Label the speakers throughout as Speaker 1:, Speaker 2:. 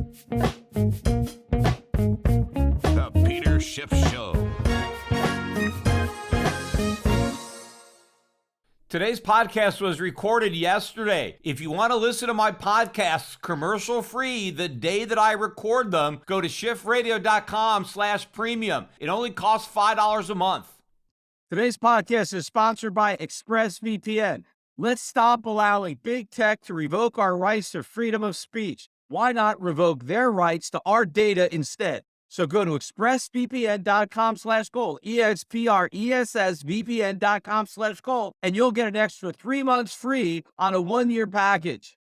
Speaker 1: The Peter Schiff Show.
Speaker 2: Today's podcast was recorded yesterday. If you want to listen to my podcasts commercial-free the day that I record them, go to schiffradio.com/premium. It only costs $5 a month.
Speaker 3: Today's podcast is sponsored by ExpressVPN. Let's stop allowing big tech to revoke our rights to freedom of speech. Why not revoke their rights to our data instead? So go to expressvpn.com/gold, expressvpn.com/gold, and you'll get an extra 3 months free on a 1-year package.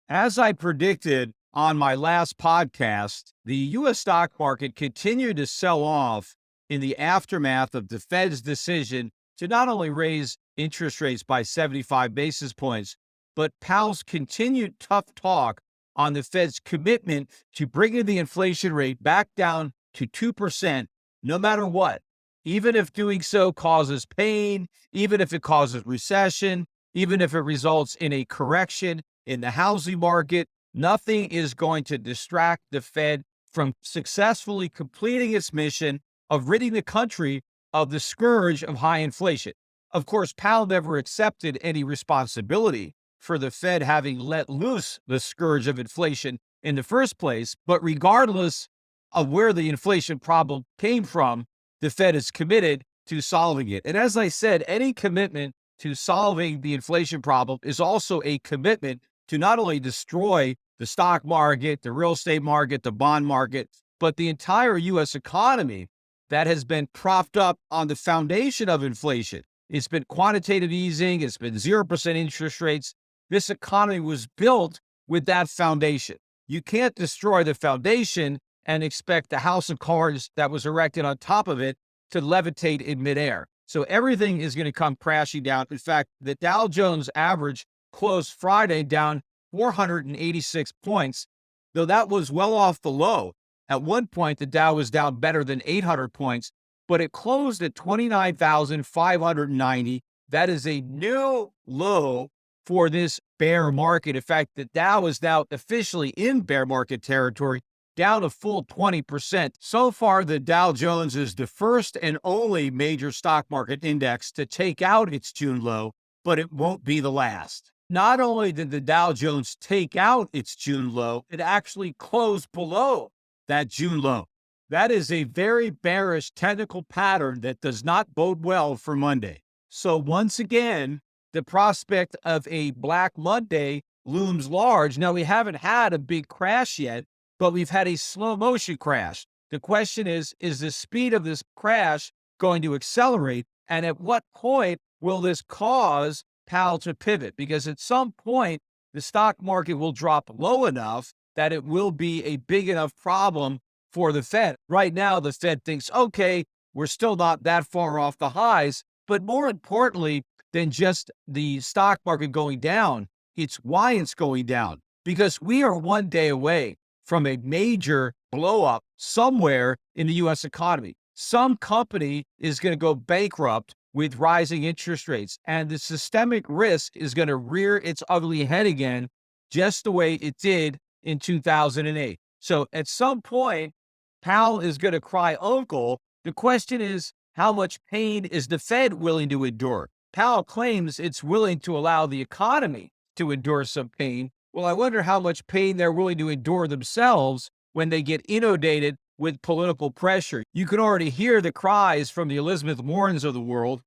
Speaker 3: As I predicted on my last podcast, the U.S. stock market continued to sell off in the aftermath of the Fed's decision to not only raise interest rates by 75 basis points, but Powell's continued tough talk on the Fed's commitment to bringing the inflation rate back down to 2%, no matter what, even if doing so causes pain, even if it causes recession, even if it results in a correction in the housing market. Nothing is going to distract the Fed from successfully completing its mission of ridding the country of the scourge of high inflation. Of course, Powell never accepted any responsibility for the Fed having let loose the scourge of inflation in the first place, but regardless of where the inflation problem came from, the Fed is committed to solving it. And as I said, any commitment to solving the inflation problem is also a commitment to not only destroy the stock market, the real estate market, the bond market, but the entire U.S. economy that has been propped up on the foundation of inflation. It's been quantitative easing. It's been 0% interest rates. This economy was built with that foundation. You can't destroy the foundation and expect the house of cards that was erected on top of it to levitate in midair. So everything is going to come crashing down. In fact, the Dow Jones average closed Friday down 486 points, though that was well off the low. At one point, the Dow was down better than 800 points, but it closed at 29,590. That is a new low for this bear market. In fact, the Dow is now officially in bear market territory, down a full 20%. So far, the Dow Jones is the first and only major stock market index to take out its June low, but it won't be the last. Not only did the Dow Jones take out its June low, it actually closed below that June low. That is a very bearish technical pattern that does not bode well for Monday. So once again, the prospect of a Black Monday looms large. Now, we haven't had a big crash yet, but we've had a slow motion crash. The question is the speed of this crash going to accelerate? And at what point will this cause Powell to pivot? Because at some point, the stock market will drop low enough that it will be a big enough problem for the Fed. Right now, the Fed thinks, okay, we're still not that far off the highs, but more importantly than just the stock market going down, it's why it's going down. Because we are one day away from a major blow up somewhere in the U.S. economy. Some company is going to go bankrupt with rising interest rates, and the systemic risk is going to rear its ugly head again, just the way it did in 2008. So at some point, Powell is going to cry uncle. The question is, how much pain is the Fed willing to endure? Powell claims it's willing to allow the economy to endure some pain. Well, I wonder how much pain they're willing to endure themselves when they get inundated with political pressure. You can already hear the cries from the Elizabeth Warrens of the world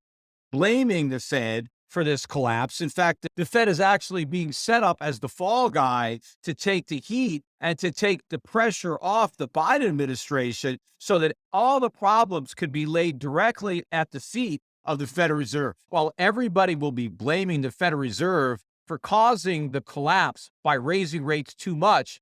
Speaker 3: blaming the Fed for this collapse. In fact, the Fed is actually being set up as the fall guy to take the heat and to take the pressure off the Biden administration so that all the problems could be laid directly at the feet of the Federal Reserve. While everybody will be blaming the Federal Reserve for causing the collapse by raising rates too much,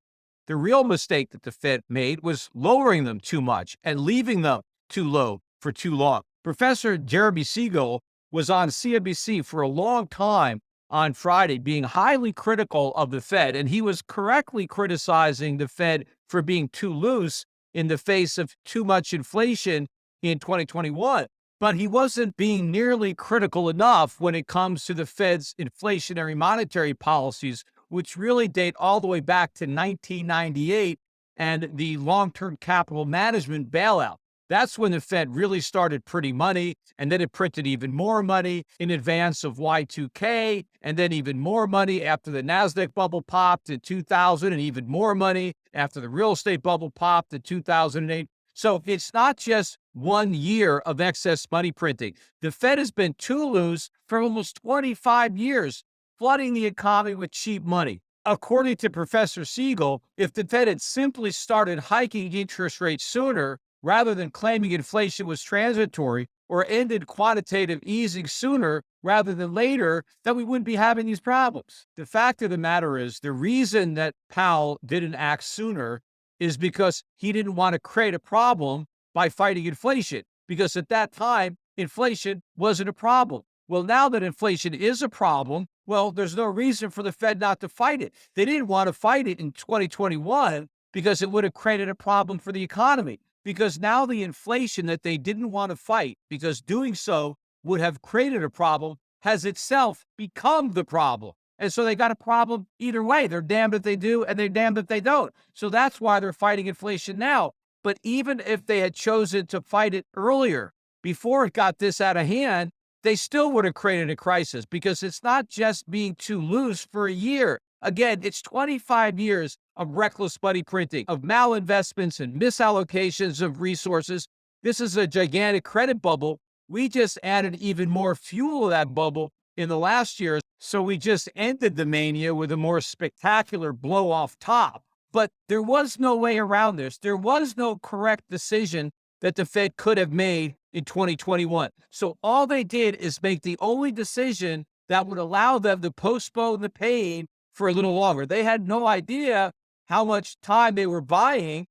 Speaker 3: the real mistake that the Fed made was lowering them too much and leaving them too low for too long. Professor Jeremy Siegel was on CNBC for a long time on Friday, being highly critical of the Fed, and he was correctly criticizing the Fed for being too loose in the face of too much inflation in 2021. But he wasn't being nearly critical enough when it comes to the Fed's inflationary monetary policies, which really date all the way back to 1998 and the long-term capital management bailout. That's when the Fed really started printing money, and then it printed even more money in advance of Y2K, and then even more money after the NASDAQ bubble popped in 2000, and even more money after the real estate bubble popped in 2008. So it's not just 1 year of excess money printing. The Fed has been too loose for almost 25 years, flooding the economy with cheap money. According to Professor Siegel, if the Fed had simply started hiking interest rates sooner, rather than claiming inflation was transitory, or ended quantitative easing sooner rather than later, then we wouldn't be having these problems. The fact of the matter is, the reason that Powell didn't act sooner is because he didn't want to create a problem by fighting inflation, because at that time, inflation wasn't a problem. Well, now that inflation is a problem, well, there's no reason for the Fed not to fight it. They didn't want to fight it in 2021 because it would have created a problem for the economy. Because now the inflation that they didn't want to fight, because doing so would have created a problem, has itself become the problem. And so they got a problem either way. They're damned if they do, and they're damned if they don't. So that's why they're fighting inflation now. But even if they had chosen to fight it earlier, before it got this out of hand, they still would have created a crisis, because it's not just being too loose for a year. Again, it's 25 years of reckless money printing, of malinvestments and misallocations of resources. This is a gigantic credit bubble. We just added even more fuel to that bubble in the last year. So we just ended the mania with a more spectacular blow off top. But there was no way around this. There was no correct decision that the Fed could have made in 2021. So all they did is make the only decision that would allow them to postpone the pain for a little longer. They had no idea how much time they were buying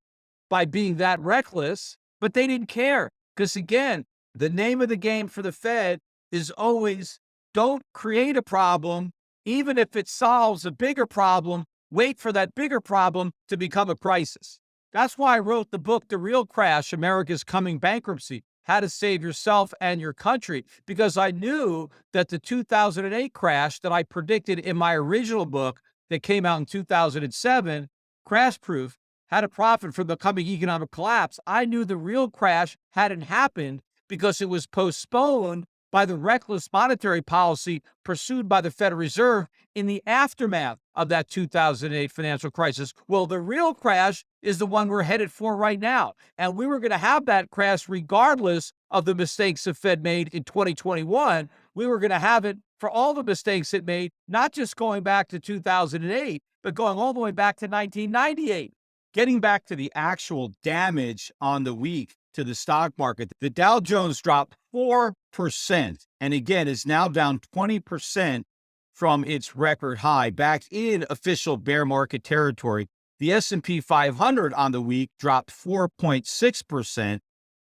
Speaker 3: by being that reckless, but they didn't care. Because again, the name of the game for the Fed is always don't create a problem, even if it solves a bigger problem. Wait for that bigger problem to become a crisis. That's why I wrote the book, The Real Crash, America's Coming Bankruptcy, How to Save Yourself and Your Country, because I knew that the 2008 crash that I predicted in my original book that came out in 2007, Crash Proof, How to Profit from the Coming Economic Collapse, I knew the real crash hadn't happened because it was postponed by the reckless monetary policy pursued by the Federal Reserve in the aftermath of that 2008 financial crisis. Well, the real crash is the one we're headed for right now. And we were going to have that crash regardless of the mistakes the Fed made in 2021. We were going to have it for all the mistakes it made, not just going back to 2008, but going all the way back to 1998. Getting back to the actual damage on the week to the stock market, the Dow Jones dropped 4%, and again is now down 20% from its record high, back in official bear market territory. The S&P 500 on the week dropped 4.6%.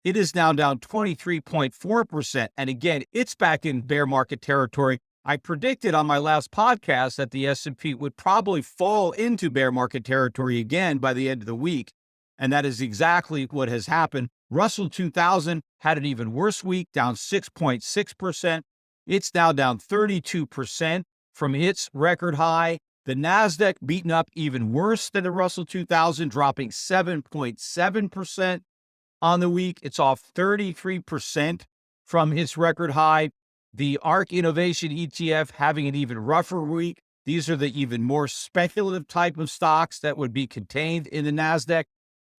Speaker 3: It is now down 23.4%, and again, it's back in bear market territory. I predicted on my last podcast that the S&P would probably fall into bear market territory again by the end of the week, and that is exactly what has happened. Russell 2000 had an even worse week, down 6.6%. It's now down 32% from its record high. The NASDAQ beaten up even worse than the Russell 2000, dropping 7.7% on the week. It's off 33% from its record high. The ARK Innovation ETF having an even rougher week. These are the even more speculative type of stocks that would be contained in the NASDAQ.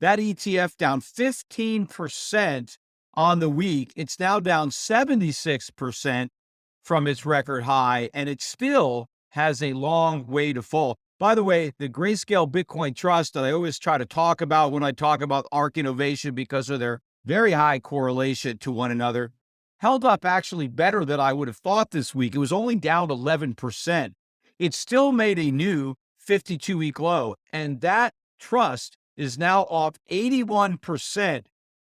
Speaker 3: That ETF down 15% on the week. It's now down 76% from its record high, and it still has a long way to fall. By the way, the Grayscale Bitcoin Trust that I always try to talk about when I talk about ARK Innovation because of their very high correlation to one another, held up actually better than I would have thought this week. It was only down 11%. It still made a new 52-week low, and that trust is now off 81%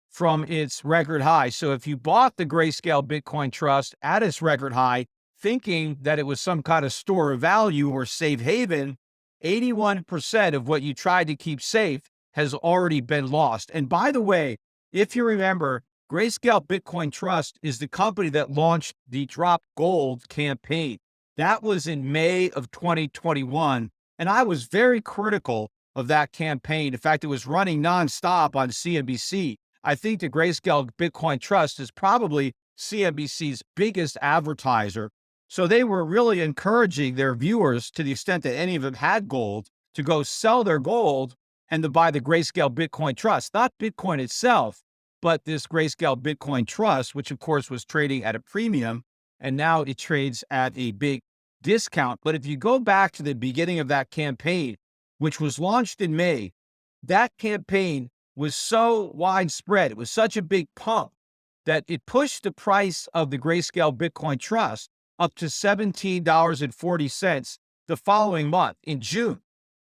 Speaker 3: from its record high. So if you bought the Grayscale Bitcoin Trust at its record high, thinking that it was some kind of store of value or safe haven, 81% of what you tried to keep safe has already been lost. And by the way, if you remember, Grayscale Bitcoin Trust is the company that launched the Drop Gold campaign. That was in May of 2021. And I was very critical of that campaign. In fact, it was running nonstop on CNBC. I think the Grayscale Bitcoin Trust is probably CNBC's biggest advertiser. So they were really encouraging their viewers, to the extent that any of them had gold, to go sell their gold and to buy the Grayscale Bitcoin Trust, not Bitcoin itself, but this Grayscale Bitcoin Trust, which of course was trading at a premium, and now it trades at a big discount. But if you go back to the beginning of that campaign, which was launched in May, that campaign was so widespread, it was such a big pump, that it pushed the price of the Grayscale Bitcoin Trust up to $17.40 the following month in June.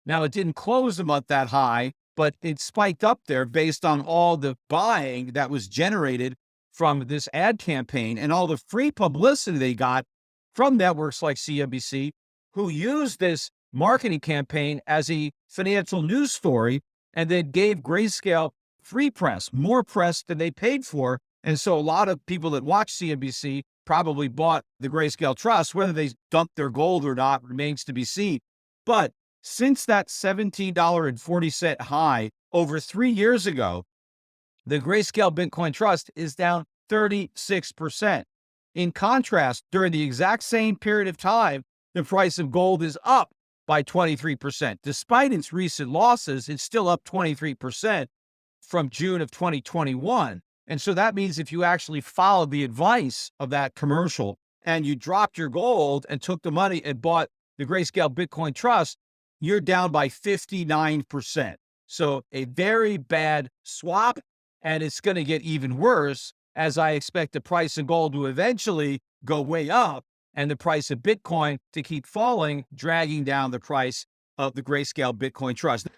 Speaker 3: Now, it didn't close the month that high, but it spiked up there based on all the buying that was generated from this ad campaign and all the free publicity they got from networks like CNBC, who used this marketing campaign as a financial news story and then gave Grayscale free press, more press than they paid for. And so a lot of people that watch CNBC probably bought the Grayscale Trust. Whether they dumped their gold or not remains to be seen. But since that $17.40 high over 3 years ago, the Grayscale Bitcoin Trust is down 36%. In contrast, during the exact same period of time, the price of gold is up by 23%. Despite its recent losses, it's still up 23% from June of 2021. And so that means if you actually followed the advice of that commercial and you dropped your gold and took the money and bought the Grayscale Bitcoin Trust, you're down by 59%. So a very bad swap, and it's going to get even worse as I expect the price of gold to eventually go way up and the price of Bitcoin to keep falling, dragging down the price of the Grayscale Bitcoin Trust.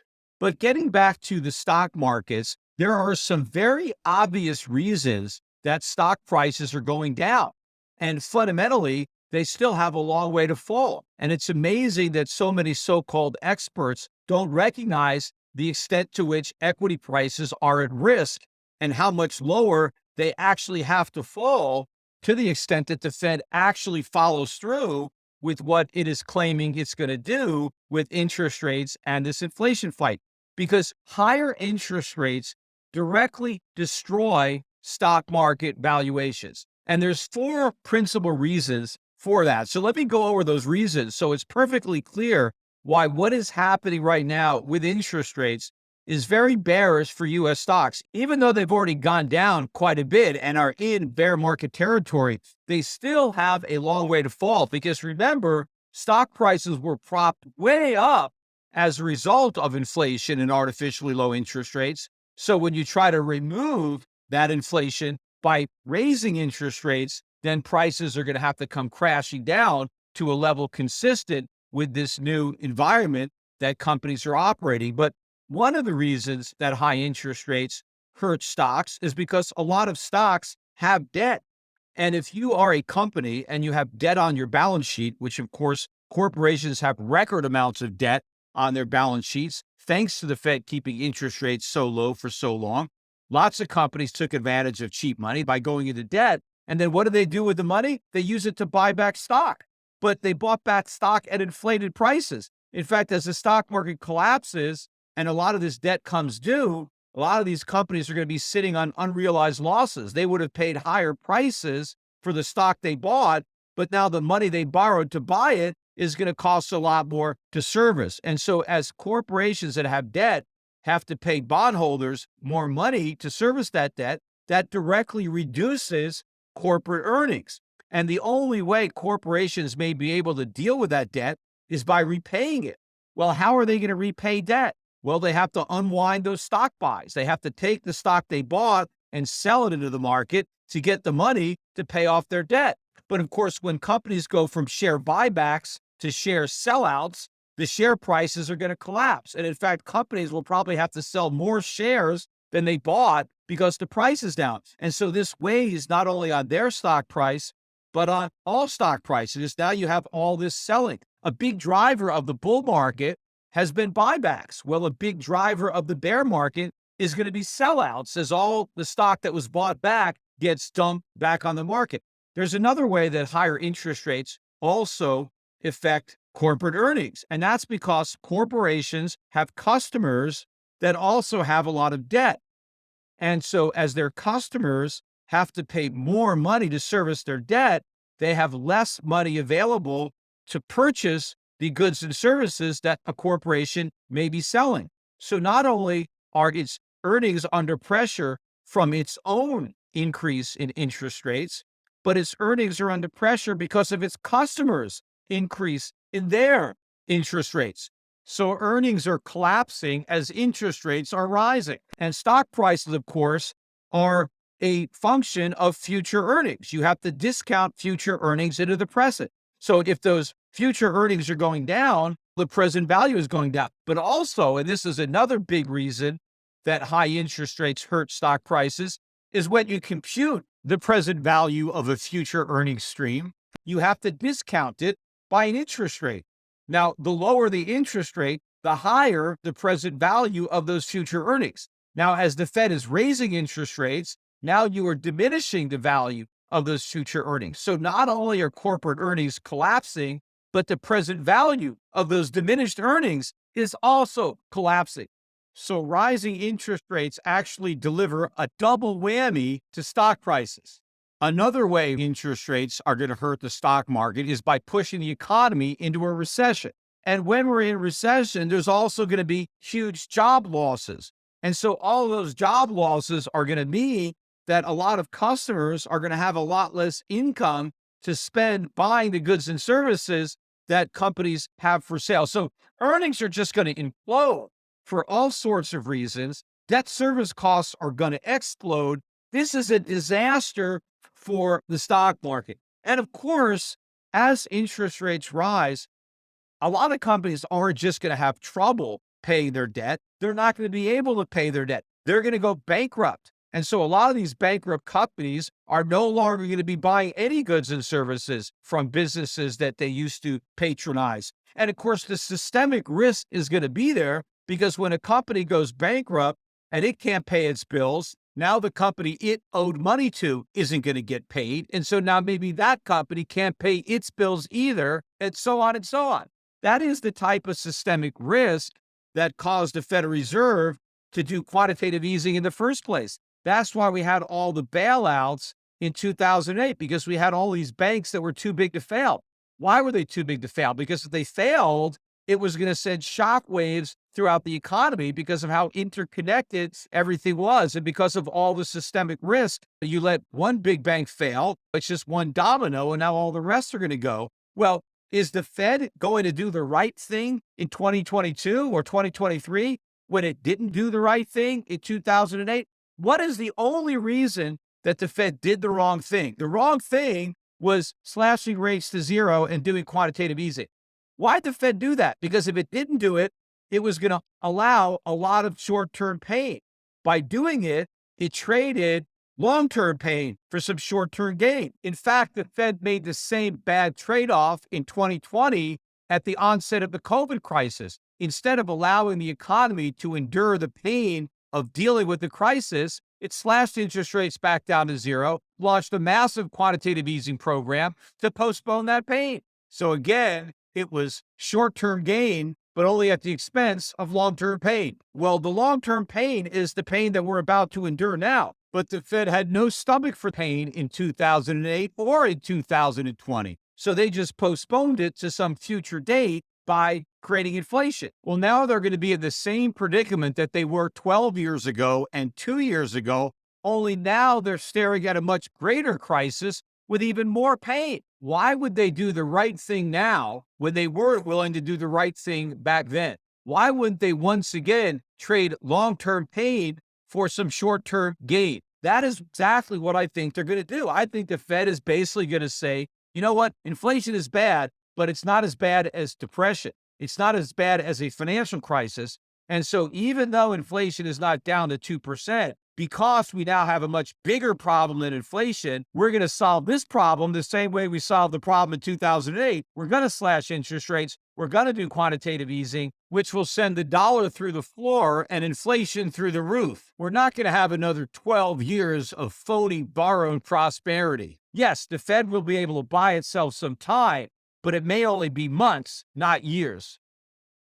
Speaker 3: But getting back to the stock markets, there are some very obvious reasons that stock prices are going down. And fundamentally, they still have a long way to fall. And it's amazing that so many so-called experts don't recognize the extent to which equity prices are at risk and how much lower they actually have to fall, to the extent that the Fed actually follows through with what it is claiming it's going to do with interest rates and this inflation fight. Because higher interest rates directly destroy stock market valuations. And there's 4 principal reasons for that. So let me go over those reasons so it's perfectly clear why what is happening right now with interest rates is very bearish for U.S. stocks. Even though they've already gone down quite a bit and are in bear market territory, they still have a long way to fall, because remember, stock prices were propped way up as a result of inflation and artificially low interest rates. So when you try to remove that inflation by raising interest rates, then prices are going to have to come crashing down to a level consistent with this new environment that companies are operating. But one of the reasons that high interest rates hurt stocks is because a lot of stocks have debt. And if you are a company and you have debt on your balance sheet, which of course corporations have record amounts of debt on their balance sheets, thanks to the Fed keeping interest rates so low for so long, lots of companies took advantage of cheap money by going into debt. And then what do they do with the money? They use it to buy back stock. But they bought back stock at inflated prices. In fact, as the stock market collapses and a lot of this debt comes due, a lot of these companies are going to be sitting on unrealized losses. They would have paid higher prices for the stock they bought, but now the money they borrowed to buy it is going to cost a lot more to service. And so as corporations that have debt have to pay bondholders more money to service that debt, that directly reduces corporate earnings. And the only way corporations may be able to deal with that debt is by repaying it. Well, how are they going to repay debt? Well, they have to unwind those stock buys. They have to take the stock they bought and sell it into the market to get the money to pay off their debt. But of course, when companies go from share buybacks to share sellouts, the share prices are going to collapse. And in fact, companies will probably have to sell more shares than they bought because the price is down. And so this weighs not only on their stock price, but on all stock prices. Now you have all this selling. A big driver of the bull market has been buybacks. Well, a big driver of the bear market is going to be sellouts, as all the stock that was bought back gets dumped back on the market. There's another way that higher interest rates also affect corporate earnings. And that's because corporations have customers that also have a lot of debt. And so as their customers have to pay more money to service their debt, they have less money available to purchase the goods and services that a corporation may be selling. So not only are its earnings under pressure from its own increase in interest rates, but its earnings are under pressure because of its customers' increase in their interest rates. So earnings are collapsing as interest rates are rising. And stock prices, of course, are a function of future earnings. You have to discount future earnings into the present. So if those future earnings are going down, the present value is going down. But also, and this is another big reason that high interest rates hurt stock prices, is when you compute the present value of a future earnings stream, you have to discount it by an interest rate. Now, the lower the interest rate, the higher the present value of those future earnings. Now, as the Fed is raising interest rates, now you are diminishing the value of those future earnings. So not only are corporate earnings collapsing, but the present value of those diminished earnings is also collapsing. So rising interest rates actually deliver a double whammy to stock prices. Another way interest rates are going to hurt the stock market is by pushing the economy into a recession. And when we're in recession, there's also going to be huge job losses. And so all those job losses are going to mean that a lot of customers are going to have a lot less income to spend buying the goods and services that companies have for sale. So earnings are just going to implode for all sorts of reasons. Debt service costs are going to explode. This is a disaster for the stock market. And of course, as interest rates rise, a lot of companies aren't just going to have trouble paying their debt. They're not going to be able to pay their debt. They're going to go bankrupt. And so a lot of these bankrupt companies are no longer going to be buying any goods and services from businesses that they used to patronize. And of course, the systemic risk is going to be there because when a company goes bankrupt and it can't pay its bills, now the company it owed money to isn't going to get paid. And so now maybe that company can't pay its bills either, and so on and so on. That is the type of systemic risk that caused the Federal Reserve to do quantitative easing in the first place. That's why we had all the bailouts in 2008, because we had all these banks that were too big to fail. Why were they too big to fail? Because if they failed, it was going to send shockwaves throughout the economy because of how interconnected everything was. And because of all the systemic risk, you let one big bank fail, it's just one domino, and now all the rest are going to go. Well, is the Fed going to do the right thing in 2022 or 2023 when it didn't do the right thing in 2008? What is the only reason that the Fed did the wrong thing? The wrong thing was slashing rates to zero and doing quantitative easing. Why'd the Fed do that? Because if it didn't do it, it was going to allow a lot of short-term pain. By doing it, it traded long-term pain for some short-term gain. In fact, the Fed made the same bad trade-off in 2020 at the onset of the COVID crisis. Instead of allowing the economy to endure the pain of dealing with the crisis, it slashed interest rates back down to zero, launched a massive quantitative easing program to postpone that pain. So again, it was short-term gain, but only at the expense of long-term pain. Well, the long-term pain is the pain that we're about to endure now. But the Fed had no stomach for pain in 2008 or in 2020. So they just postponed it to some future date by creating inflation. Well, now they're going to be in the same predicament that they were 12 years ago and 2 years ago, only now they're staring at a much greater crisis with even more pain. Why would they do the right thing now when they weren't willing to do the right thing back then? Why wouldn't they once again trade long-term pain for some short-term gain? That is exactly what I think they're going to do. I think the Fed is basically going to say, you know what, inflation is bad, but it's not as bad as depression. It's not as bad as a financial crisis. And so even though inflation is not down to 2%, because we now have a much bigger problem than inflation, we're going to solve this problem the same way we solved the problem in 2008. We're going to slash interest rates. We're going to do quantitative easing, which will send the dollar through the floor and inflation through the roof. We're not going to have another 12 years of phony borrowed prosperity. Yes, the Fed will be able to buy itself some time, but it may only be months, not years.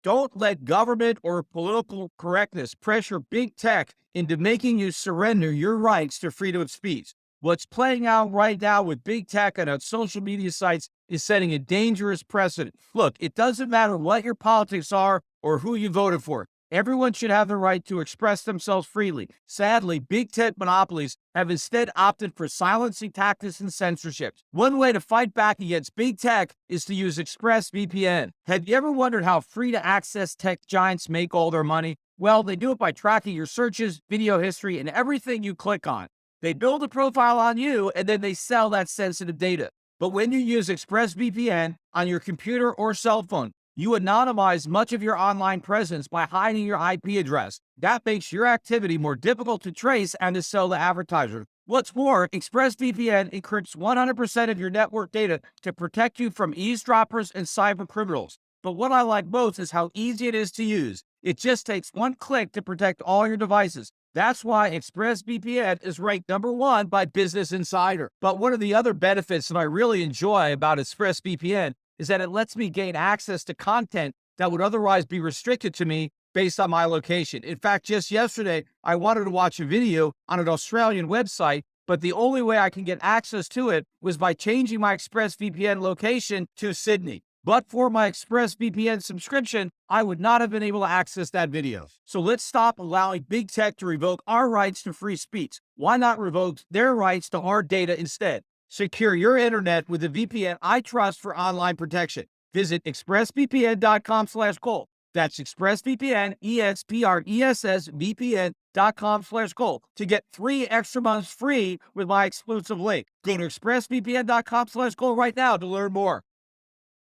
Speaker 3: Don't let government or political correctness pressure big tech into making you surrender your rights to freedom of speech. What's playing out right now with big tech and on social media sites is setting a dangerous precedent. Look, it doesn't matter what your politics are or who you voted for. Everyone should have the right to express themselves freely. Sadly, big tech monopolies have instead opted for silencing tactics and censorship. One way to fight back against big tech is to use ExpressVPN. Have you ever wondered how free-to-access tech giants make all their money? Well, they do it by tracking your searches, video history, and everything you click on. They build a profile on you, and then they sell that sensitive data. But when you use ExpressVPN on your computer or cell phone, you anonymize much of your online presence by hiding your IP address. That makes your activity more difficult to trace and to sell to advertisers. What's more, ExpressVPN encrypts 100% of your network data to protect you from eavesdroppers and cyber criminals. But what I like most is how easy it is to use. It just takes one click to protect all your devices. That's why ExpressVPN is ranked #1 by Business Insider. But one of the other benefits that I really enjoy about ExpressVPN is that it lets me gain access to content that would otherwise be restricted to me based on my location. In fact, just yesterday, I wanted to watch a video on an Australian website, but the only way I can get access to it was by changing my ExpressVPN location to Sydney. But for my ExpressVPN subscription, I would not have been able to access that video. So let's stop allowing big tech to revoke our rights to free speech. Why not revoke their rights to our data instead? Secure your internet with a VPN I trust for online protection. Visit expressvpn.com/gold. That's ExpressVPN, EXPRESSVPN.com/gold to get 3 extra months free with my exclusive link. Go to expressvpn.com/gold right now to learn more.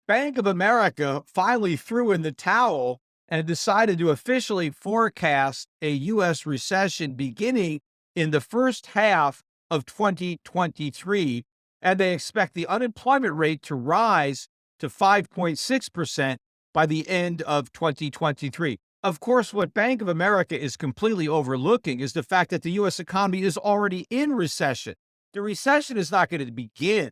Speaker 3: Bank of America finally threw in the towel and decided to officially forecast a U.S. recession beginning in the first half of 2023, and they expect the unemployment rate to rise to 5.6% by the end of 2023. Of course, what Bank of America is completely overlooking is the fact that the U.S. economy is already in recession. The recession is not going to begin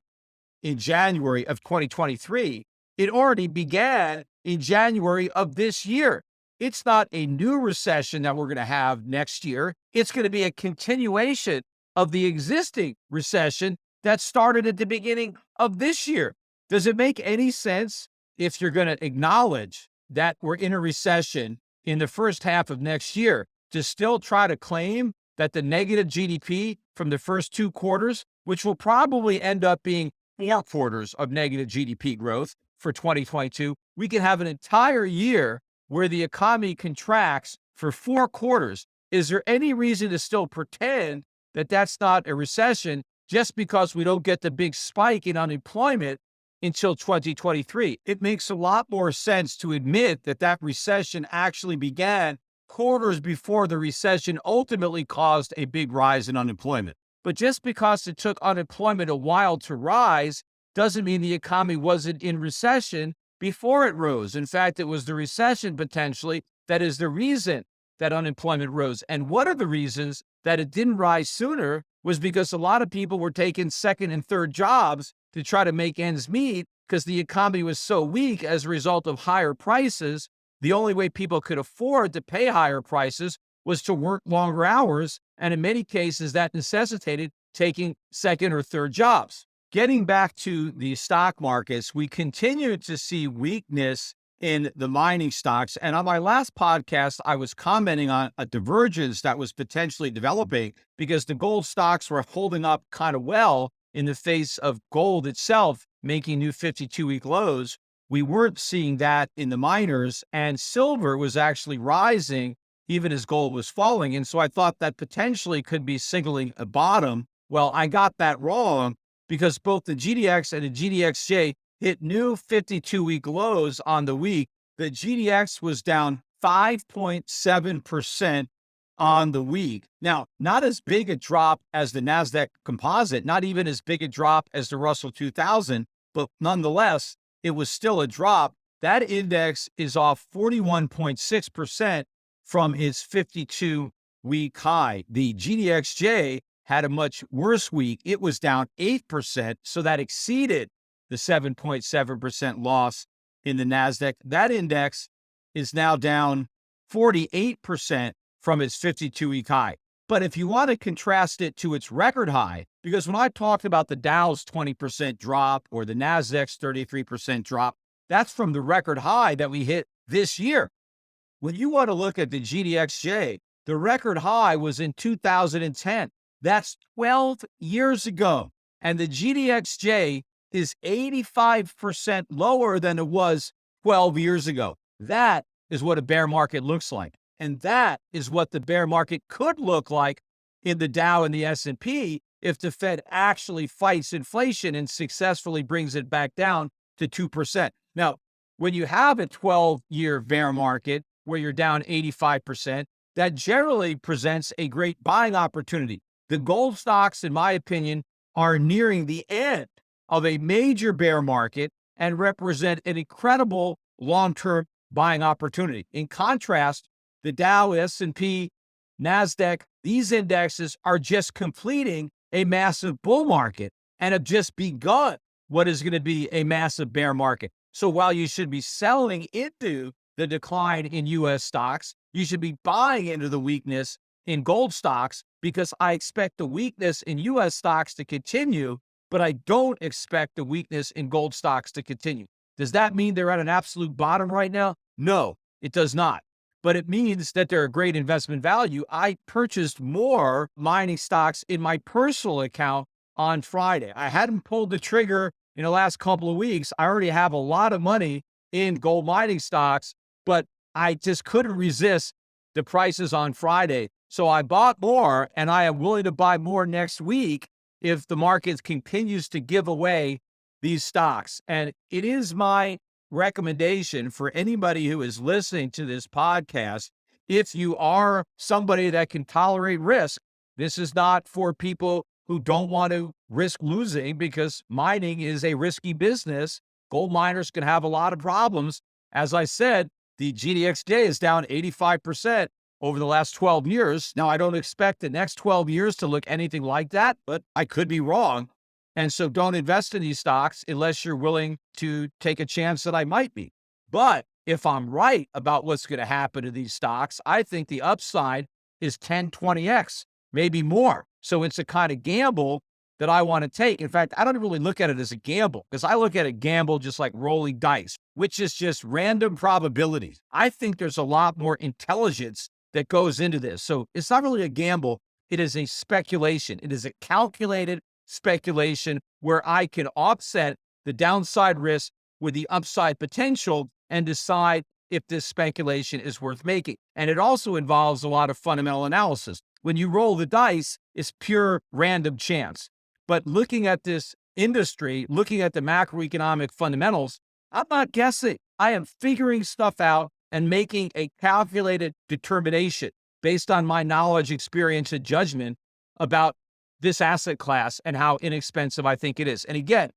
Speaker 3: in January of 2023. It already began in January of this year. It's not a new recession that we're going to have next year. It's going to be a continuation of the existing recession that started at the beginning of this year. Does it make any sense if you're going to acknowledge that we're in a recession in the first half of next year to still try to claim that the negative GDP from the first 2 quarters, which will probably end up being 4 quarters of negative GDP growth for 2022, we can have an entire year where the economy contracts for 4 quarters? Is there any reason to still pretend that that's not a recession just because we don't get the big spike in unemployment until 2023? It makes a lot more sense to admit that that recession actually began quarters before the recession ultimately caused a big rise in unemployment. But just because it took unemployment a while to rise doesn't mean the economy wasn't in recession before it rose. In fact, it was the recession potentially that is the reason that unemployment rose. And one of the reasons that it didn't rise sooner was because a lot of people were taking second and third jobs to try to make ends meet because the economy was so weak as a result of higher prices. The only way people could afford to pay higher prices was to work longer hours, and in many cases that necessitated taking second or third jobs. Getting back to the stock markets, we continue to see weakness in the mining stocks. And on my last podcast, I was commenting on a divergence that was potentially developing because the gold stocks were holding up kind of well in the face of gold itself making new 52-week lows. We weren't seeing that in the miners, and silver was actually rising even as gold was falling. And so I thought that potentially could be signaling a bottom. Well, I got that wrong, because both the GDX and the GDXJ hit new 52-week lows on the week. The GDX was down 5.7% on the week. Now, not as big a drop as the NASDAQ composite, not even as big a drop as the Russell 2000, but nonetheless, it was still a drop. That index is off 41.6% from its 52-week high. The GDXJ had a much worse week. It was down 8%, so that exceeded the 7.7% loss in the NASDAQ. That index is now down 48% from its 52-week high. But if you want to contrast it to its record high, because when I talked about the Dow's 20% drop or the NASDAQ's 33% drop, that's from the record high that we hit this year. When you want to look at the GDXJ, the record high was in 2010. That's 12 years ago. And the GDXJ is 85% lower than it was 12 years ago. That is what a bear market looks like. And that is what the bear market could look like in the Dow and the S&P if the Fed actually fights inflation and successfully brings it back down to 2%. Now, when you have a 12-year bear market where you're down 85%, that generally presents a great buying opportunity. The gold stocks, in my opinion, are nearing the end of a major bear market and represent an incredible long-term buying opportunity. In contrast, the Dow, S&P, NASDAQ, these indexes are just completing a massive bull market and have just begun what is going to be a massive bear market. So while you should be selling into the decline in U.S. stocks, you should be buying into the weakness in gold stocks, because I expect the weakness in U.S. stocks to continue, but I don't expect the weakness in gold stocks to continue. Does that mean they're at an absolute bottom right now? No, it does not. But it means that they're a great investment value. I purchased more mining stocks in my personal account on Friday. I hadn't pulled the trigger in the last couple of weeks. I already have a lot of money in gold mining stocks, but I just couldn't resist the prices on Friday. So I bought more, and I am willing to buy more next week if the market continues to give away these stocks. And it is my recommendation for anybody who is listening to this podcast, if you are somebody that can tolerate risk, this is not for people who don't want to risk losing, because mining is a risky business. Gold miners can have a lot of problems. As I said, the GDXJ is down 85% over the last 12 years. Now, I don't expect the next 12 years to look anything like that, but I could be wrong. And so don't invest in these stocks unless you're willing to take a chance that I might be. But if I'm right about what's going to happen to these stocks, I think the upside is 10, 20x, maybe more. So it's a kind of gamble that I want to take. In fact, I don't really look at it as a gamble, because I look at a gamble just like rolling dice, which is just random probabilities. I think there's a lot more intelligence that goes into this. So it's not really a gamble. It is a speculation. It is a calculated speculation where I can offset the downside risk with the upside potential and decide if this speculation is worth making. And it also involves a lot of fundamental analysis. When you roll the dice, it's pure random chance. But looking at this industry, looking at the macroeconomic fundamentals, I'm not guessing. I am figuring stuff out and making a calculated determination based on my knowledge, experience, and judgment about this asset class and how inexpensive I think it is. And again,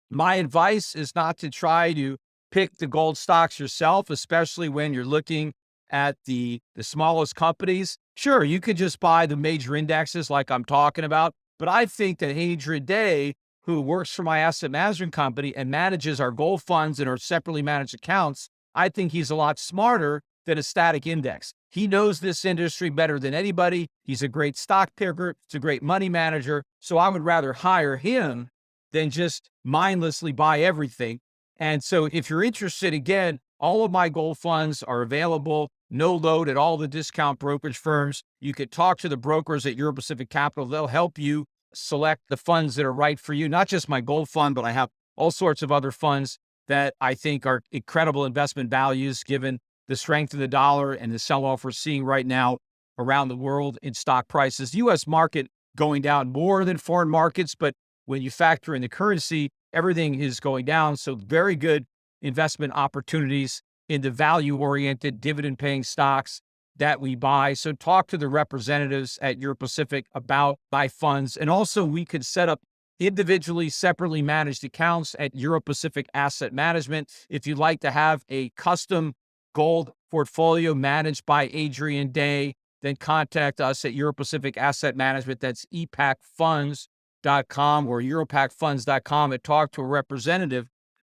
Speaker 3: my advice is not to try to pick the gold stocks yourself, especially when you're looking at the smallest companies. Sure, you could just buy the major indexes like I'm talking about, but I think that Adrian Day, who works for my asset management company and manages our gold funds and our separately managed accounts, I think he's a lot smarter than a static index. He knows this industry better than anybody. He's a great stock picker. He's a great money manager. So I would rather hire him than just mindlessly buy everything. And so if you're interested, again, all of my gold funds are available, no load at all the discount brokerage firms. You could talk to the brokers at Euro Pacific Capital. They'll help you select the funds that are right for you. Not just my gold fund, but I have all sorts of other funds that I think are incredible investment values given the strength of the dollar and the sell-off we're seeing right now around the world in stock prices. U.S. market going down more than foreign markets, but when you factor in the currency, everything is going down. So very good investment opportunities in the value-oriented dividend-paying stocks that we buy. So talk to the representatives at Euro Pacific about buy funds. And also we could set up individually, separately managed accounts at Euro Pacific Asset Management. If you'd like to have a custom gold portfolio managed by Adrian Day, then contact us at Euro Pacific Asset Management. That's epacfunds.com. EuroPackFunds.com or EuroPackFunds.com and talk to a representative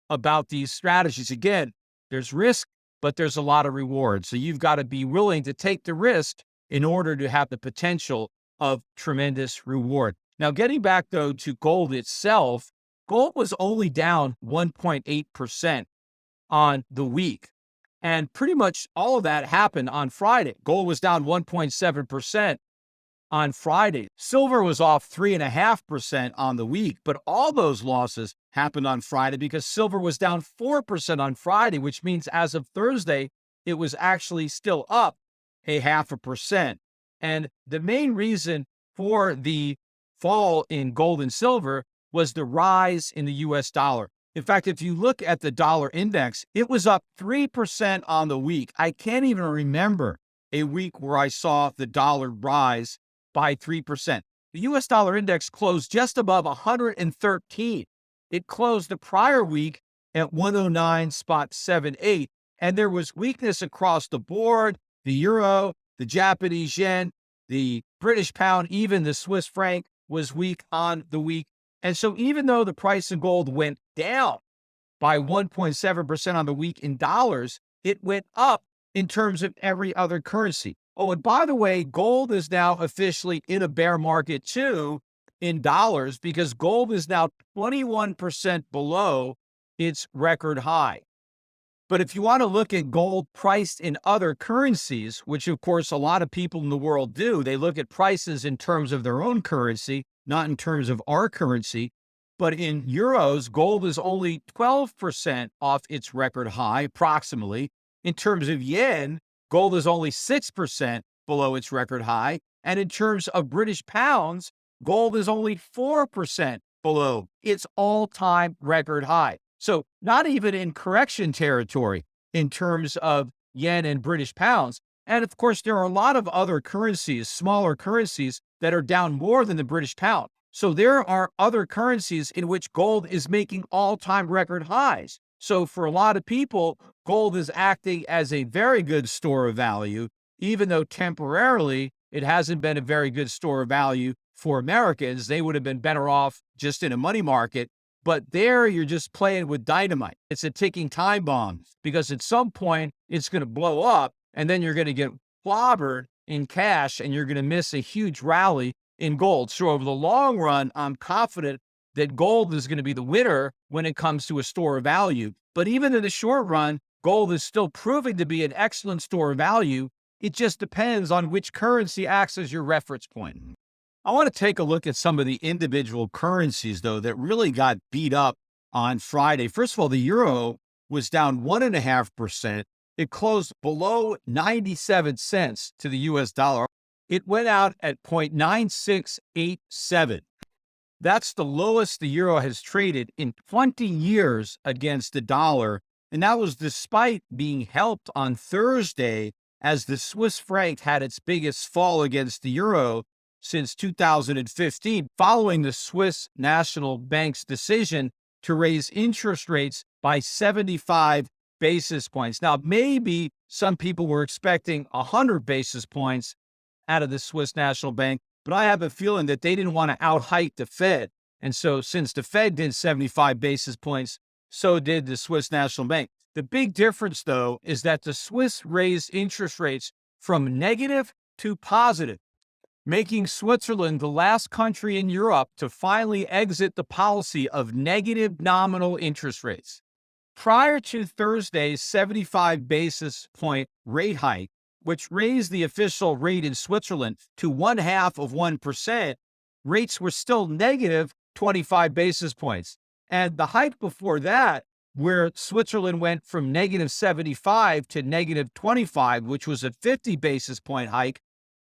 Speaker 3: about these strategies. Again, there's risk, but there's a lot of reward. So you've got to be willing to take the risk in order to have the potential of tremendous reward. Now, getting back, though, to gold itself, gold was only down 1.8% on the week. And pretty much all of that happened on Friday. Gold was down 1.7% on Friday. Silver was off 3.5% on the week, but all those losses happened on Friday because silver was down 4% on Friday, which means as of Thursday, it was actually still up 0.5%. And the main reason for the fall in gold and silver was the rise in the US dollar. In fact, if you look at the dollar index, it was up 3% on the week. I can't even remember a week where I saw the dollar rise by 3%. The US dollar index closed just above 113. It closed the prior week at 109.78, and there was weakness across the board. The euro, the Japanese yen, the British pound, even the Swiss franc was weak on the week. And so even though the price of gold went down by 1.7% on the week in dollars, it went up in terms of every other currency. Oh, and by the way, gold is now officially in a bear market too in dollars because gold is now 21% below its record high. But if you want to look at gold priced in other currencies, which of course a lot of people in the world do, they look at prices in terms of their own currency, not in terms of our currency. But in euros, gold is only 12% off its record high, approximately. In terms of yen, gold is only 6% below its record high. And in terms of British pounds, gold is only 4% below its all-time record high. So not even in correction territory in terms of yen and British pounds. And of course, there are a lot of other currencies, smaller currencies, that are down more than the British pound. So there are other currencies in which gold is making all-time record highs. So for a lot of people, gold is acting as a very good store of value, even though temporarily it hasn't been a very good store of value for Americans. They would have been better off just in a money market. But there you're just playing with dynamite. It's a ticking time bomb because at some point it's going to blow up and then you're going to get clobbered in cash and you're going to miss a huge rally in gold. So over the long run, I'm confident that gold is going to be the winner when it comes to a store of value. But even in the short run, gold is still proving to be an excellent store of value. It just depends on which currency acts as your reference point. I want to take a look at some of the individual currencies, though, that really got beat up on Friday. First of all, the euro was down 1.5%. It closed below 97 cents to the US dollar. It went out at 0.9687. That's the lowest the euro has traded in 20 years against the dollar. And that was despite being helped on Thursday as the Swiss franc had its biggest fall against the euro since 2015, following the Swiss National Bank's decision to raise interest rates by 75 basis points. Now, maybe some people were expecting 100 basis points out of the Swiss National Bank, but I have a feeling that they didn't want to out-hike the Fed. And so since the Fed did 75 basis points, so did the Swiss National Bank. The big difference, though, is that the Swiss raised interest rates from negative to positive, making Switzerland the last country in Europe to finally exit the policy of negative nominal interest rates. Prior to Thursday's 75 basis point rate hike, which raised the official rate in Switzerland to 0.5%, rates were still negative 25 basis points. And the hike before that, where Switzerland went from negative 75 to negative 25, which was a 50 basis point hike,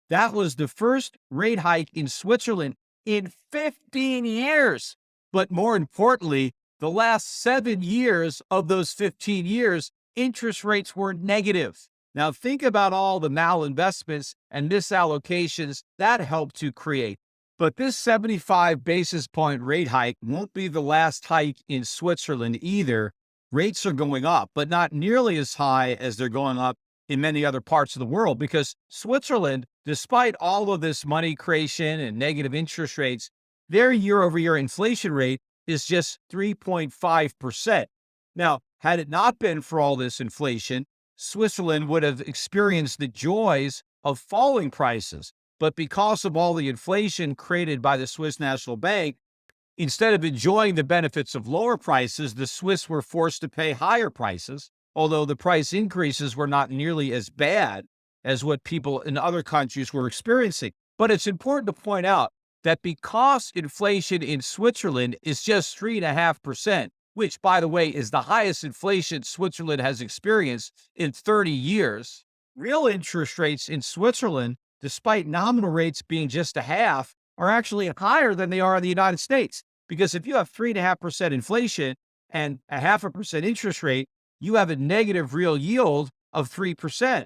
Speaker 3: that was the first rate hike in Switzerland in 15 years. But more importantly, the last 7 years of those 15 years, interest rates were negative. Now think about all the malinvestments and misallocations that helped to create. But this 75 basis point rate hike won't be the last hike in Switzerland either. Rates are going up, but not nearly as high as they're going up in many other parts of the world, because Switzerland, despite all of this money creation and negative interest rates, their year-over-year inflation rate is just 3.5%. Now, had it not been for all this inflation, Switzerland would have experienced the joys of falling prices. But because of all the inflation created by the Swiss National Bank, instead of enjoying the benefits of lower prices, the Swiss were forced to pay higher prices, although the price increases were not nearly as bad as what people in other countries were experiencing. But it's important to point out that because inflation in Switzerland is just 3.5%, which, by the way, is the highest inflation Switzerland has experienced in 30 years, real interest rates in Switzerland, despite nominal rates being just a half, are actually higher than they are in the United States. Because if you have 3.5% inflation and a 0.5% interest rate, you have a negative real yield of 3%.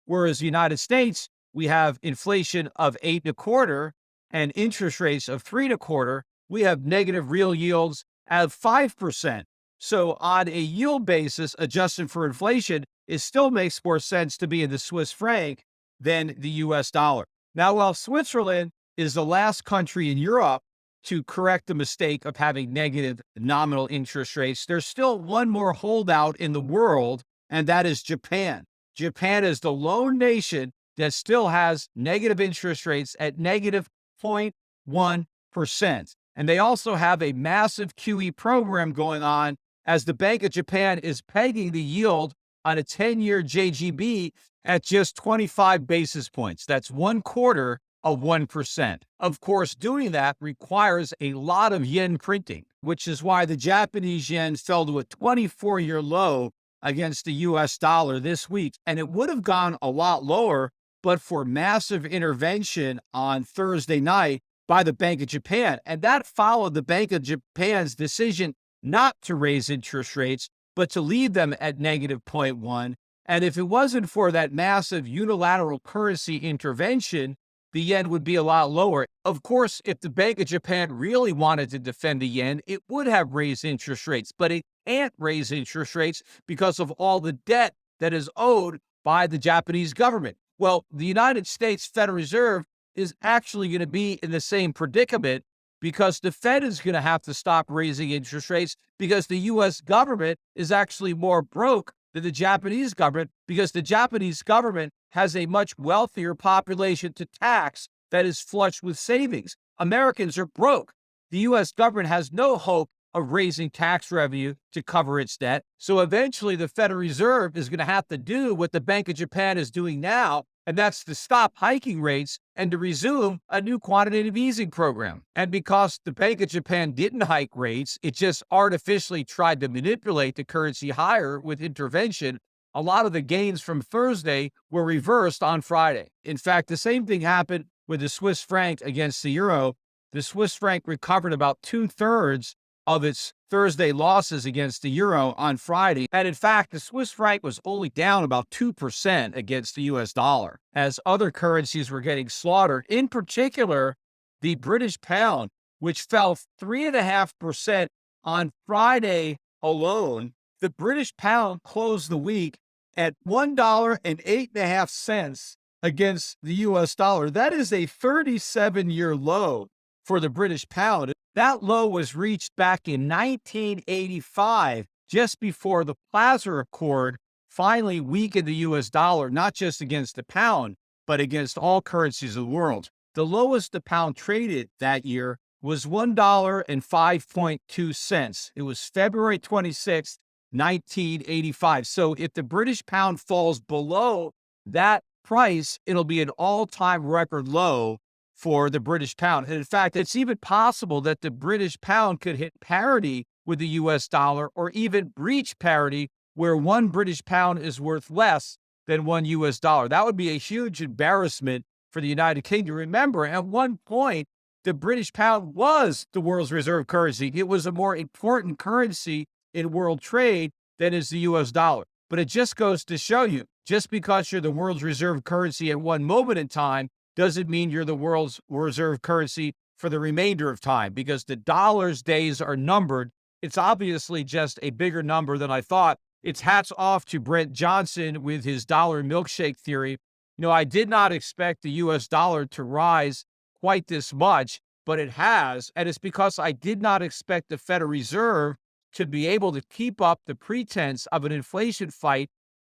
Speaker 3: Whereas the United States, we have inflation of 8.25 and interest rates of 3.25. We have negative real yields of 5%. So on a yield basis, adjusted for inflation, it still makes more sense to be in the Swiss franc than the US dollar. Now, while Switzerland is the last country in Europe to correct the mistake of having negative nominal interest rates, there's still one more holdout in the world, and that is Japan. Japan is the lone nation that still has negative interest rates at negative 0.1%. And they also have a massive QE program going on as the Bank of Japan is pegging the yield on a 10-year JGB at just 25 basis points. That's 0.25%. Of course, doing that requires a lot of yen printing, which is why the Japanese yen fell to a 24-year low against the US dollar this week. And it would have gone a lot lower, but for massive intervention on Thursday night by the Bank of Japan. And that followed the Bank of Japan's decision not to raise interest rates, but to leave them at negative 0.1. And if it wasn't for that massive unilateral currency intervention, the yen would be a lot lower. Of course, if the Bank of Japan really wanted to defend the yen, it would have raised interest rates, but it can't raise interest rates because of all the debt that is owed by the Japanese government. Well, the United States Federal Reserve is actually going to be in the same predicament because the Fed is going to have to stop raising interest rates because the U.S. government is actually more broke than the Japanese government because the Japanese government has a much wealthier population to tax that is flush with savings. Americans are broke. The U.S. government has no hope of raising tax revenue to cover its debt. So eventually the Federal Reserve is going to have to do what the Bank of Japan is doing now, and that's to stop hiking rates and to resume a new quantitative easing program. And because the Bank of Japan didn't hike rates, it just artificially tried to manipulate the currency higher with intervention. A lot of the gains from Thursday were reversed on Friday. In fact, the same thing happened with the Swiss franc against the euro. The Swiss franc recovered about 2/3 of its Thursday losses against the euro on Friday. And in fact, the Swiss franc was only down about 2% against the US dollar as other currencies were getting slaughtered. In particular, the British pound, which fell 3.5% on Friday alone. The British pound closed the week at $1.08 against the US dollar. That is a 37-year low for the British pound. That low was reached back in 1985, just before the Plaza Accord finally weakened the US dollar, not just against the pound, but against all currencies of the world. The lowest the pound traded that year was $1.05.2. It was February 26th, 1985. So if the British pound falls below that price, it'll be an all-time record low for the British pound. And in fact, it's even possible that the British pound could hit parity with the US dollar or even breach parity where one British pound is worth less than one US dollar. That would be a huge embarrassment for the United Kingdom. Remember, at one point, the British pound was the world's reserve currency. It was a more important currency in world trade than is the US dollar. But it just goes to show you, just because you're the world's reserve currency at one moment in time doesn't mean you're the world's reserve currency for the remainder of time, because the dollar's days are numbered. It's obviously just a bigger number than I thought. It's hats off to Brent Johnson with his dollar milkshake theory. I did not expect the US dollar to rise quite this much, but it has. And it's because I did not expect the Federal Reserve to be able to keep up the pretense of an inflation fight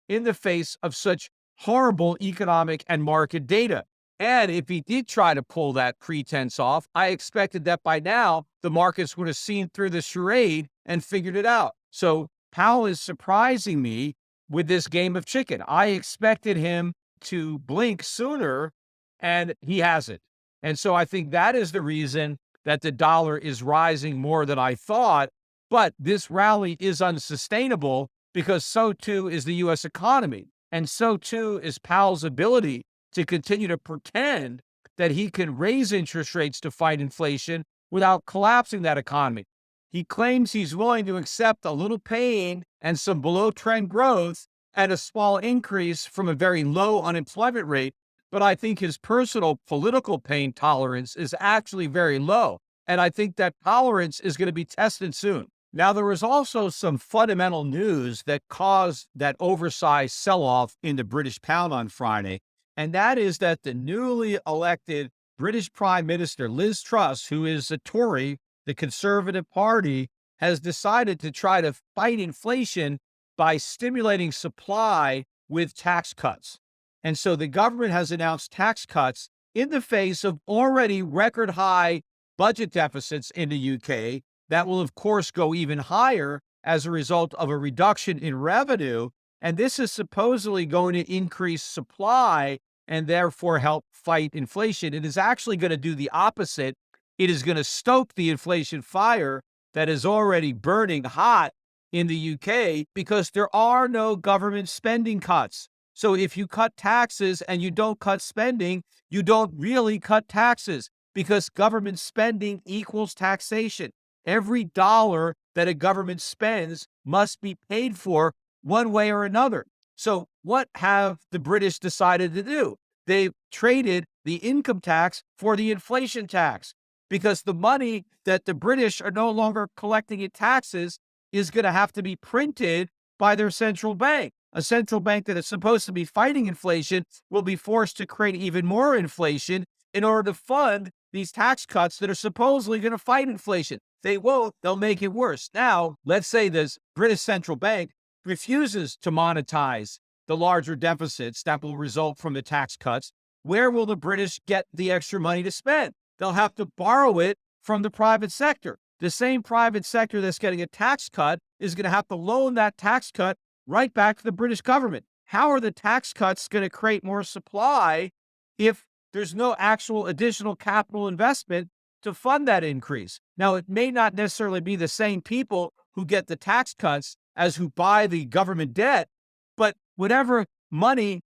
Speaker 3: in the face of such horrible economic and market data. And if he did try to pull that pretense off, I expected that by now the markets would have seen through the charade and figured it out. So Powell is surprising me with this game of chicken. I expected him to blink sooner, and he hasn't. And so I think that is the reason that the dollar is rising more than I thought. But this rally is unsustainable because so too is the U.S. economy. And so too is Powell's ability to continue to pretend that he can raise interest rates to fight inflation without collapsing that economy. He claims he's willing to accept a little pain and some below-trend growth and a small increase from a very low unemployment rate, but I think his personal political pain tolerance is actually very low, and I think that tolerance is going to be tested soon. Now, there was also some fundamental news that caused that oversized sell-off in the British pound on Friday, and that is that the newly elected British Prime Minister, Liz Truss, who is a Tory, the Conservative Party, has decided to try to fight inflation by stimulating supply with tax cuts. And so the government has announced tax cuts in the face of already record high budget deficits in the UK that will, of course, go even higher as a result of a reduction in revenue. And this is supposedly going to increase supply and therefore help fight inflation. It is actually going to do the opposite. It is going to stoke the inflation fire that is already burning hot in the UK because there are no government spending cuts. So if you cut taxes and you don't cut spending, you don't really cut taxes because government spending equals taxation. Every dollar that a government spends must be paid for one way or another. So what have the British decided to do? They've traded the income tax for the inflation tax because the money that the British are no longer collecting in taxes is going to have to be printed by their central bank. A central bank that is supposed to be fighting inflation will be forced to create even more inflation in order to fund these tax cuts that are supposedly going to fight inflation. They won't, they'll make it worse. Now, let's say this British central bank refuses to monetize the larger deficits that will result from the tax cuts. Where will the British get the extra money to spend? They'll have to borrow it from the private sector. The same private sector that's getting a tax cut is going to have to loan that tax cut right back to the British government. How are the tax cuts going to create more supply if there's no actual additional capital investment to fund that increase? Now, it may not necessarily be the same people who get the tax cuts as who buy the government debt, but whatever money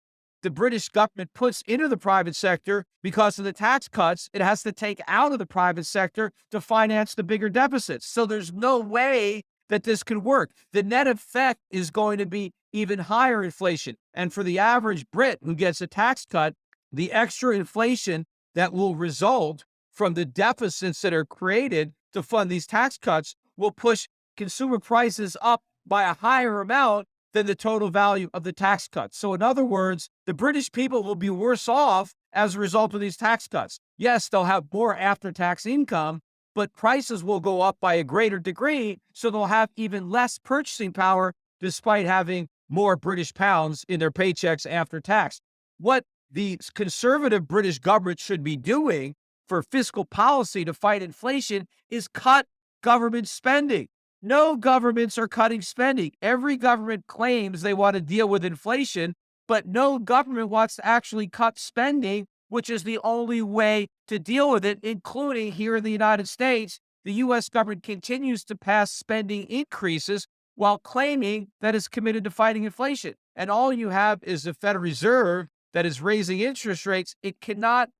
Speaker 3: the British government puts into the private sector because of the tax cuts, it has to take out of the private sector to finance the bigger deficits. So there's no way that this could work. The net effect is going to be even higher inflation. And for the average Brit who gets a tax cut, the extra inflation that will result from the deficits that are created to fund these tax cuts will push consumer prices up by a higher amount than the total value of the tax cuts. So in other words, the British people will be worse off as a result of these tax cuts. Yes, they'll have more after-tax income, but prices will go up by a greater degree, so they'll have even less purchasing power despite having more British pounds in their paychecks after tax. What the conservative British government should be doing for fiscal policy to fight inflation is cut government spending. No governments are cutting spending. Every government claims they want to deal with inflation, but no government wants to actually cut spending, which is the only way to deal with it, including here in the United States. The U.S. government continues to pass spending increases while claiming that it's committed to fighting inflation. And all you have is the Federal Reserve that is raising interest rates. It cannot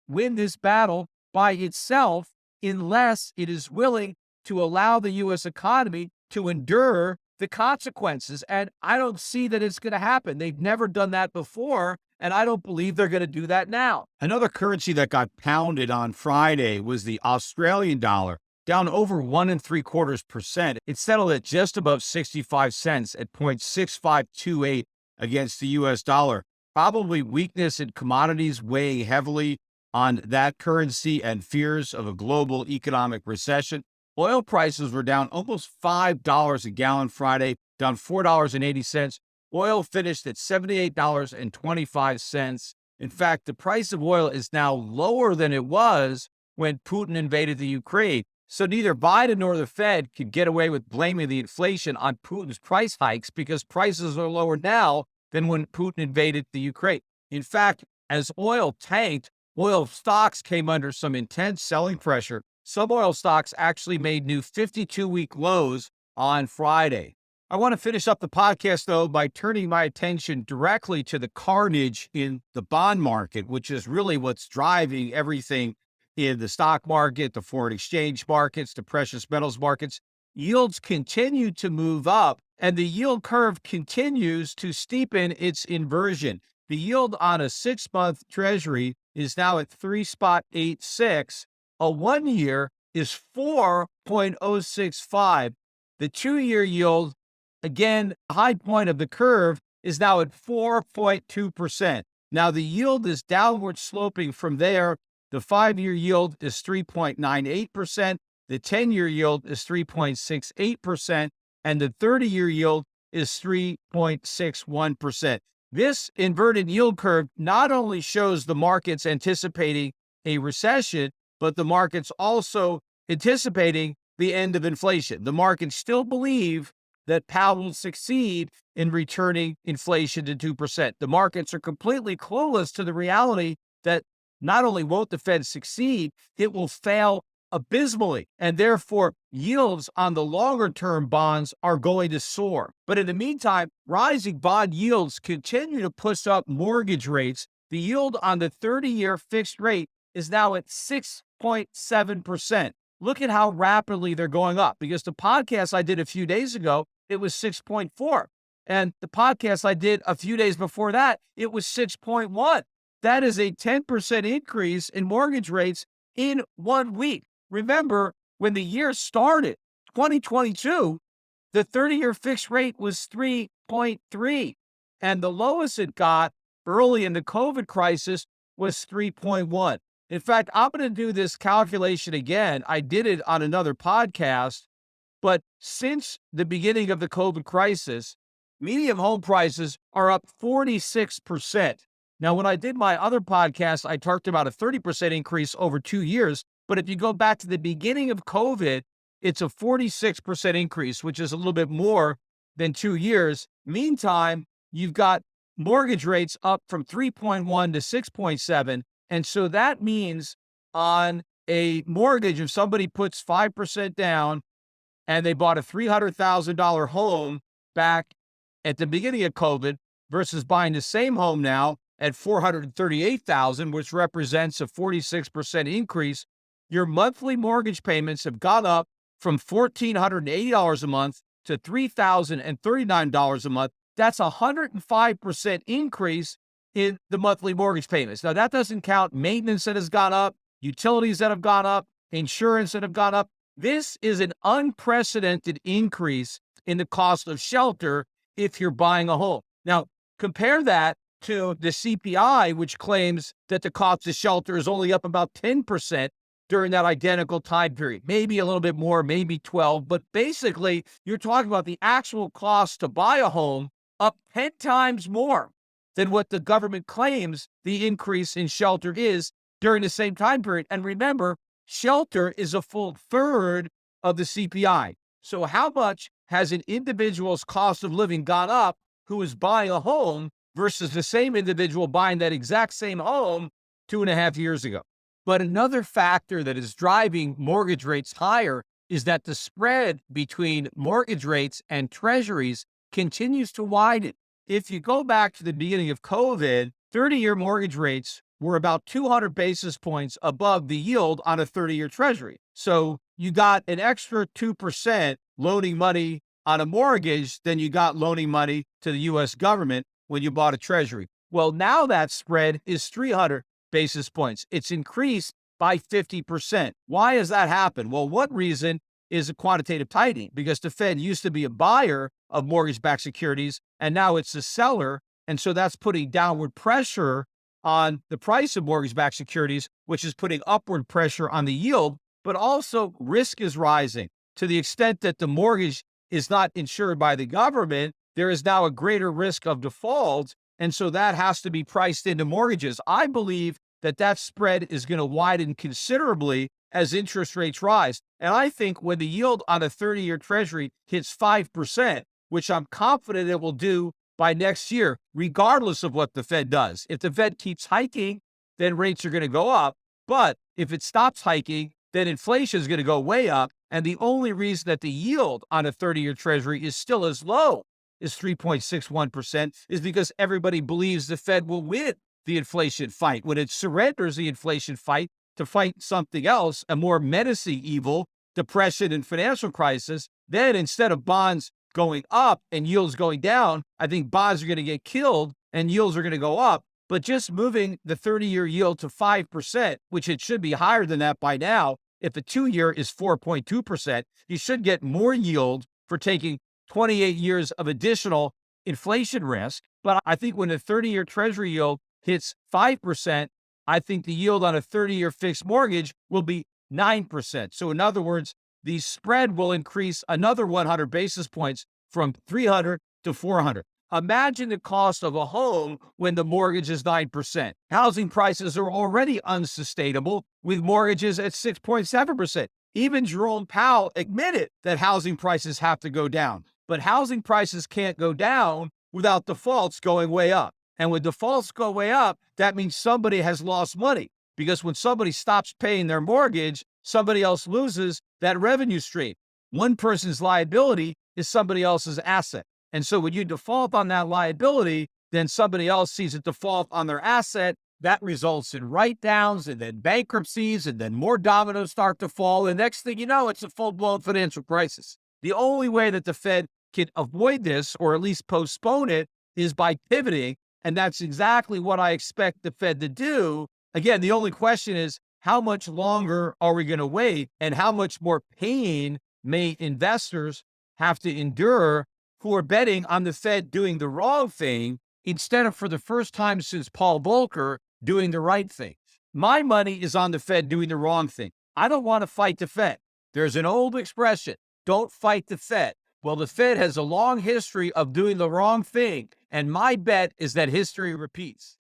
Speaker 3: win this battle by itself unless it is willing to allow the U.S. economy to endure the consequences. And I don't see that it's going to happen. They've never done that before, and I don't believe they're going to do that now. Another currency that got pounded on Friday was the Australian dollar, down over 1.75%. It settled at just above 65 cents at 0.6528 against the U.S. dollar. Probably weakness in commodities weighing heavily on that currency and fears of a global economic recession. Oil prices were down almost $5 a gallon Friday, down $4.80. Oil finished at $78.25. In fact, the price of oil is now lower than it was when Putin invaded the Ukraine. So neither Biden nor the Fed could get away with blaming the inflation on Putin's price hikes because prices are lower now than when Putin invaded the Ukraine. In fact, as oil tanked, oil stocks came under some intense selling pressure. Some oil stocks actually made new 52-week lows on Friday. I want to finish up the podcast, though, by turning my attention directly to the carnage in the bond market, which is really what's driving everything in the stock market, the foreign exchange markets, the precious metals markets. Yields continue to move up, and the yield curve continues to steepen its inversion. The yield on a 6-month treasury is now at 3.86. A 1-year is 4.065. The 2-year yield, again, high point of the curve, is now at 4.2%. Now the yield is downward sloping from there. The 5-year yield is 3.98%. The 10-year yield is 3.68%. And the 30-year yield is 3.61%. This inverted yield curve not only shows the markets anticipating a recession, but the markets also anticipating the end of inflation. The markets still believe that Powell will succeed in returning inflation to 2%. The markets are completely clueless to the reality that not only won't the Fed succeed, it will fail abysmally, and therefore yields on the longer-term bonds are going to soar. But in the meantime, rising bond yields continue to push up mortgage rates. The yield on the 30-year fixed rate is now at 6.7%. Look at how rapidly they're going up, because the podcast I did a few days ago, it was 6.4. And the podcast I did a few days before that, it was 6.1. That is a 10% increase in mortgage rates in 1 week. Remember, when the year started, 2022, the 30-year fixed rate was 3.3. And the lowest it got early in the COVID crisis was 3.1. In fact, I'm going to do this calculation again. I did it on another podcast, but since the beginning of the COVID crisis, median home prices are up 46%. Now, when I did my other podcast, I talked about a 30% increase over 2 years. But if you go back to the beginning of COVID, it's a 46% increase, which is a little bit more than 2 years. Meantime, you've got mortgage rates up from 3.1 to 6.7. And so that means on a mortgage, if somebody puts 5% down and they bought a $300,000 home back at the beginning of COVID versus buying the same home now at $438,000, which represents a 46% increase, your monthly mortgage payments have gone up from $1,480 a month to $3,039 a month. That's a 105% increase in the monthly mortgage payments. Now, that doesn't count maintenance that has gone up, utilities that have gone up, insurance that have gone up. This is an unprecedented increase in the cost of shelter if you're buying a home. Now, compare that to the CPI, which claims that the cost of shelter is only up about 10% during that identical time period. Maybe a little bit more, maybe 12, but basically you're talking about the actual cost to buy a home up 10 times more than what the government claims the increase in shelter is during the same time period. And remember, shelter is a full third of the CPI. So how much has an individual's cost of living gone up who is buying a home versus the same individual buying that exact same home 2.5 years ago? But another factor that is driving mortgage rates higher is that the spread between mortgage rates and treasuries continues to widen. If you go back to the beginning of COVID, 30-year mortgage rates were about 200 basis points above the yield on a 30-year treasury. So you got an extra 2% loaning money on a mortgage than you got loaning money to the U.S. government when you bought a treasury. Well, now that spread is 300 basis points. It's increased by 50%. Why has that happened? Well, one reason is a quantitative tightening, because the Fed used to be a buyer of mortgage-backed securities, and now it's a seller. And so that's putting downward pressure on the price of mortgage-backed securities, which is putting upward pressure on the yield, but also risk is rising. To the extent that the mortgage is not insured by the government, there is now a greater risk of default, and so that has to be priced into mortgages. I believe that that spread is going to widen considerably as interest rates rise. And I think when the yield on a 30-year Treasury hits 5%, which I'm confident it will do by next year, regardless of what the Fed does. If the Fed keeps hiking, then rates are going to go up. But if it stops hiking, then inflation is going to go way up. And the only reason that the yield on a 30-year Treasury is still as low as 3.61% is because everybody believes the Fed will win the inflation fight. When it surrenders the inflation fight to fight something else, a more menacing evil, depression and financial crisis, then instead of bonds going up and yields going down, I think bonds are going to get killed and yields are going to go up. But just moving the 30-year yield to 5%, which it should be higher than that by now, if the 2-year is 4.2%, you should get more yield for taking 28 years of additional inflation risk. But I think when the 30-year Treasury yield hits 5%, I think the yield on a 30-year fixed mortgage will be 9%. So in other words, the spread will increase another 100 basis points from 300 to 400. Imagine the cost of a home when the mortgage is 9%. Housing prices are already unsustainable with mortgages at 6.7%. Even Jerome Powell admitted that housing prices have to go down. But housing prices can't go down without defaults going way up. And when defaults go way up, that means somebody has lost money. Because when somebody stops paying their mortgage, somebody else loses that revenue stream. One person's liability is somebody else's asset. And so when you default on that liability, then somebody else sees a default on their asset. That results in write-downs and then bankruptcies, and then more dominoes start to fall. And next thing you know, it's a full-blown financial crisis. The only way that the Fed can avoid this, or at least postpone it, is by pivoting. And that's exactly what I expect the Fed to do. Again, the only question is, how much longer are we going to wait? And how much more pain may investors have to endure who are betting on the Fed doing the wrong thing instead of, for the first time since Paul Volcker, doing the right thing? My money is on the Fed doing the wrong thing. I don't want to fight the Fed. There's an old expression, don't fight the Fed. Well, the Fed has a long history of doing the wrong thing, and my bet is that history repeats.